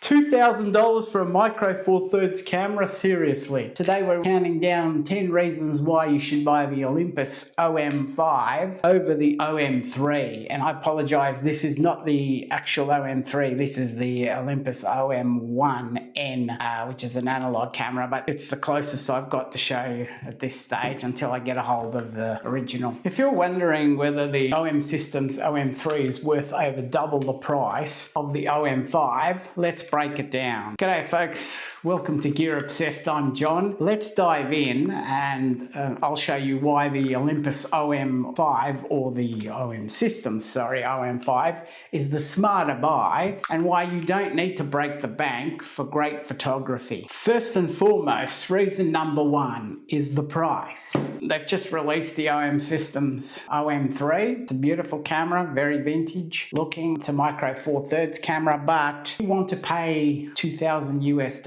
$2,000 for a micro four thirds camera? Seriously. Today we're counting down 10 reasons why you should buy the Olympus OM5 over the OM3. And I apologize, this is not the actual OM3, this is the Olympus OM1N, which is an analog camera, but it's the closest I've got to show you at this stage until I get a hold of the original. If you're wondering whether the OM Systems OM3 is worth over double the price of the OM5, let's break it down. G'day folks, welcome to Gear Obsessed. I'm John. Let's dive in and I'll show you why the Olympus OM5 or the OM Systems, OM5 is the smarter buy and why you don't need to break the bank for great photography. First and foremost, reason number one is the price. They've just released the OM Systems OM3. It's a beautiful camera, very vintage looking. It's a micro four thirds camera, but you want to pay $2,000 US,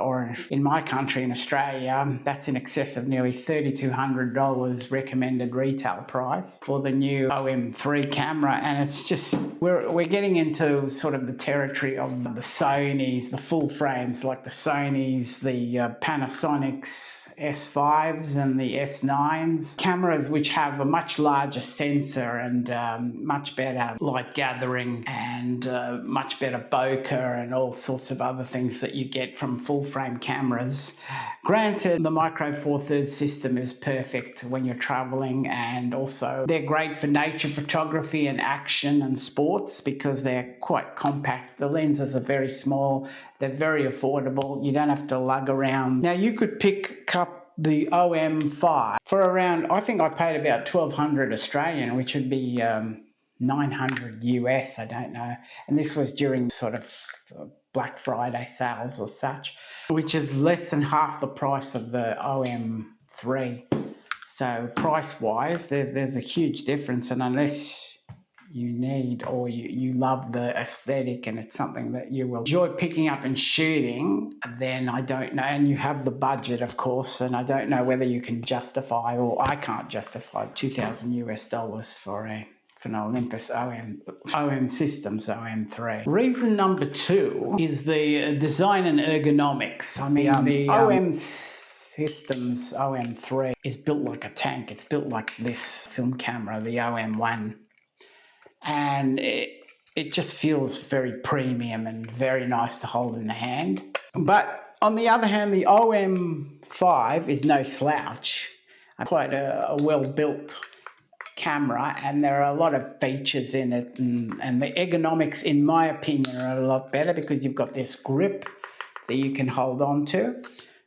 or in my country in Australia, that's in excess of nearly $3,200 recommended retail price for the new OM3 camera. And it's just, we're getting into sort of the territory of the Sonys, the full frames like the Sonys, the Panasonics S5s and the S9s, cameras which have a much larger sensor and much better light gathering and much better bokeh and all sorts of other things that you get from full frame cameras. Granted, the micro four thirds system is perfect when you're traveling, and also they're great for nature photography and action and sports because they're quite compact. The lenses are very small, they're very affordable, you don't have to lug around. Now you could pick up the OM5 for around, I think I paid about 1,200 Australian, which would be 900 US, I don't know. And this was during sort of Black Friday sales or such, which is less than half the price of the OM3. So price-wise, there's a huge difference. And unless you need or you love the aesthetic and it's something that you will enjoy picking up and shooting, then I don't know. And you have the budget, of course, and I don't know whether you can justify, or I can't justify $2,000 US for an Olympus OM Systems OM3. Reason number two is the design and ergonomics. I mean, the OM Systems OM3 is built like a tank. It's built like this film camera, the OM1. And it just feels very premium and very nice to hold in the hand. But on the other hand, the OM5 is no slouch. Quite a well-built camera, and there are a lot of features in it, and the ergonomics, in my opinion, are a lot better because you've got this grip that you can hold on to,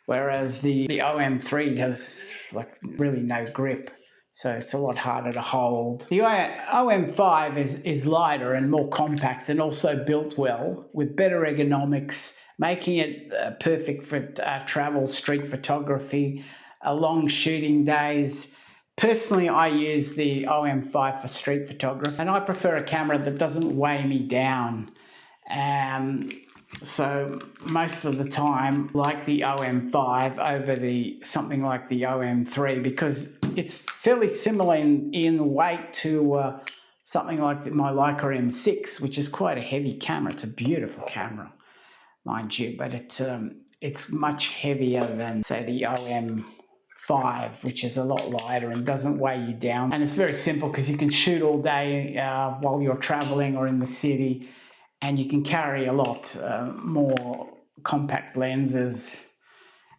whereas the OM3 has like really no grip, so it's a lot harder to hold. The OM5 is lighter and more compact and also built well with better ergonomics, making it perfect for travel, street photography, long shooting days. Personally, I use the OM5 for street photography, and I prefer a camera that doesn't weigh me down. So most of the time, like the OM5 over something like the OM3, because it's fairly similar in weight to something like my Leica M6, which is quite a heavy camera. It's a beautiful camera, mind you, but it's much heavier than, say, the OM5, which is a lot lighter and doesn't weigh you down. And it's very simple because you can shoot all day while you're traveling or in the city, and you can carry a lot more compact lenses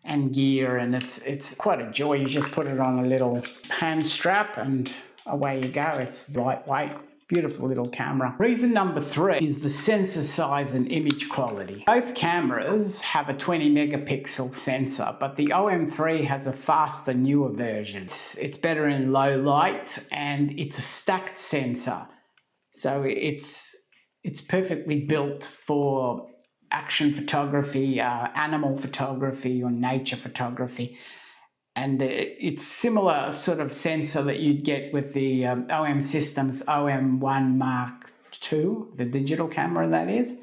and gear, and it's quite a joy. You just put it on a little hand strap and away you go. It's lightweight. Beautiful little camera. Reason number three is the sensor size and image quality. Both cameras have a 20 megapixel sensor, but the OM3 has a faster, newer version. It's better in low light, and it's a stacked sensor. So it's perfectly built for action photography, animal photography, or nature photography. And it's similar sort of sensor that you'd get with the OM Systems OM1 Mark II, the digital camera that is.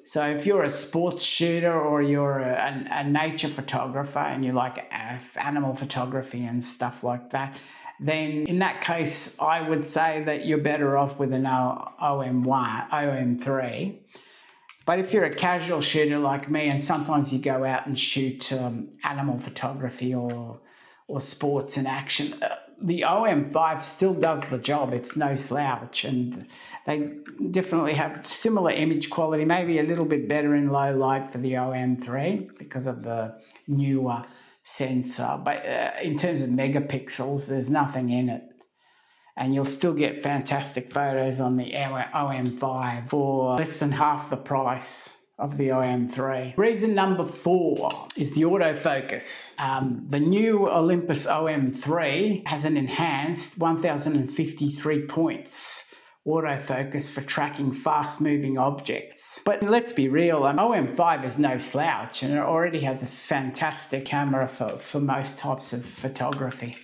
So if you're a sports shooter or you're a nature photographer and you like animal photography and stuff like that, then in that case, I would say that you're better off with an OM3. But if you're a casual shooter like me, and sometimes you go out and shoot animal photography or sports and action, the OM5 still does the job. It's no slouch, and they definitely have similar image quality, maybe a little bit better in low light for the OM3 because of the newer sensor. But in terms of megapixels, there's nothing in it. And you'll still get fantastic photos on the OM5 for less than half the price of the OM3. Reason number 4 is the autofocus. The new Olympus OM3 has an enhanced 1053 points autofocus for tracking fast-moving objects. But let's be real, OM5 is no slouch, and it already has a fantastic camera for most types of photography.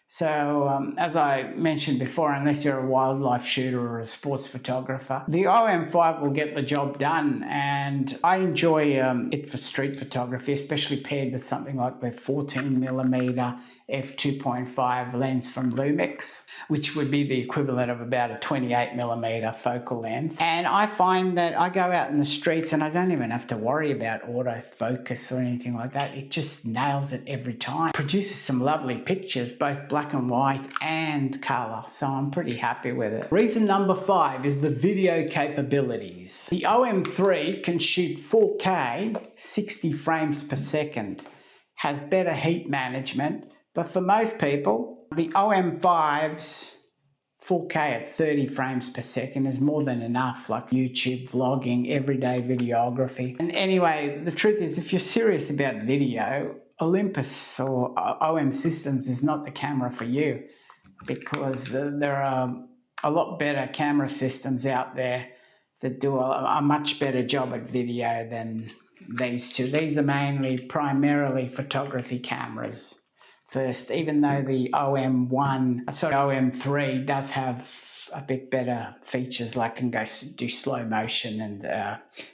So, as I mentioned before, unless you're a wildlife shooter or a sports photographer, the OM5 will get the job done, and I enjoy it for street photography, especially paired with something like the 14mm f2.5 lens from Lumix, which would be the equivalent of about a 28mm focal length. And I find that I go out in the streets and I don't even have to worry about autofocus or anything like that. It just nails it every time. It produces some lovely pictures, both black and white and color, so I'm pretty happy with it. Reason number 5 is the video capabilities. The OM3 can shoot 4K 60 frames per second, has better heat management, but for most people, the OM5's 4K at 30 frames per second is more than enough, like YouTube vlogging, everyday videography. And anyway, the truth is, if you're serious about video, Olympus or OM Systems is not the camera for you, because there are a lot better camera systems out there that do a much better job at video than these two. These are primarily photography cameras first, even though the OM3 does have a bit better features, like can go do slow motion and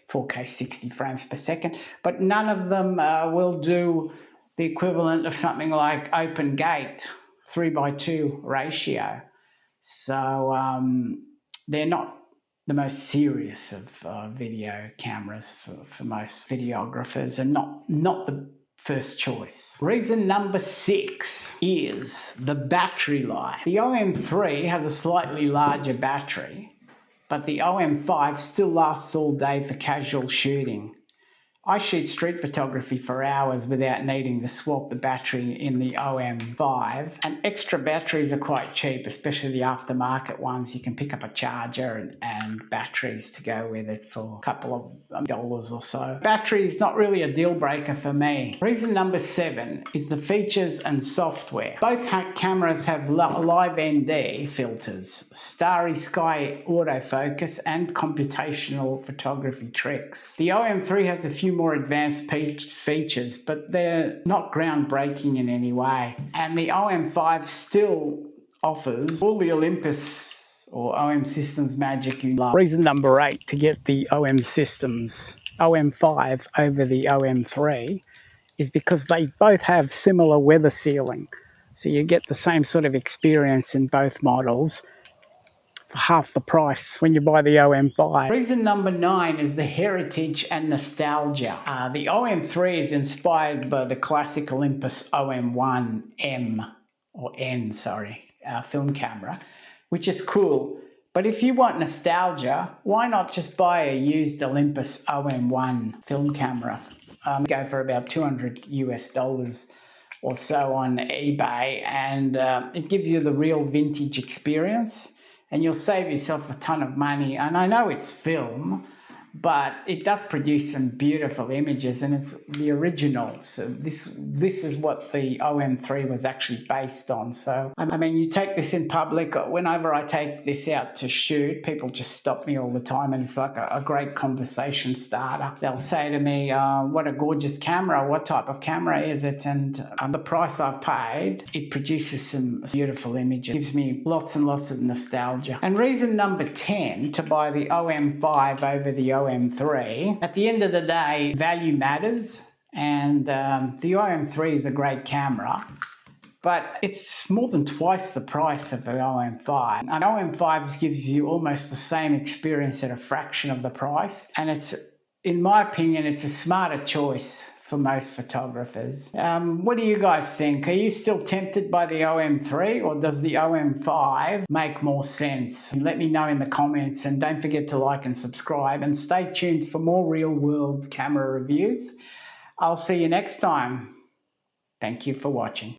4K 60 frames per second, but none of them will do the equivalent of something like open gate 3:2 ratio. So they're not the most serious of video cameras for most videographers, and not the first choice. Reason number 6 is the battery life. The OM3 has a slightly larger battery, but the OM5 still lasts all day for casual shooting. I shoot street photography for hours without needing to swap the battery in the OM5, and extra batteries are quite cheap, especially the aftermarket ones. You can pick up a charger and batteries to go with it for a couple of dollars or so. Battery is not really a deal breaker for me. Reason number 7 is the features and software. Both cameras have live ND filters, starry sky autofocus, and computational photography tricks. The OM3 has a few more advanced features, but they're not groundbreaking in any way. And the OM5 still offers all the Olympus or OM Systems magic you love. Reason number 8 to get the OM Systems OM5 over the OM3 is because they both have similar weather sealing. So you get the same sort of experience in both models for half the price when you buy the OM5. Reason number 9 is the heritage and nostalgia. The OM3 is inspired by the classic Olympus OM1M, or N, film camera, which is cool. But if you want nostalgia, why not just buy a used Olympus OM1 film camera? Go for about $200 or so on eBay, and it gives you the real vintage experience, and you'll save yourself a ton of money. And I know it's film, but it does produce some beautiful images, and it's the original. So this is what the OM3 was actually based on. So, I mean, you take this in public. Whenever I take this out to shoot, people just stop me all the time, and it's like a great conversation starter. They'll say to me, what a gorgeous camera, what type of camera is it? And the price I paid, it produces some beautiful images. It gives me lots and lots of nostalgia. And reason number 10 to buy the OM5 over the OM3, at the end of the day, value matters, and the OM3 is a great camera, but it's more than twice the price of the OM5. And OM5 gives you almost the same experience at a fraction of the price, and it's in my opinion, it's a smarter choice for most photographers. What do you guys think? Are you still tempted by the OM3 or does the OM5 make more sense? Let me know in the comments, and don't forget to like and subscribe, and stay tuned for more real world camera reviews. I'll see you next time. Thank you for watching.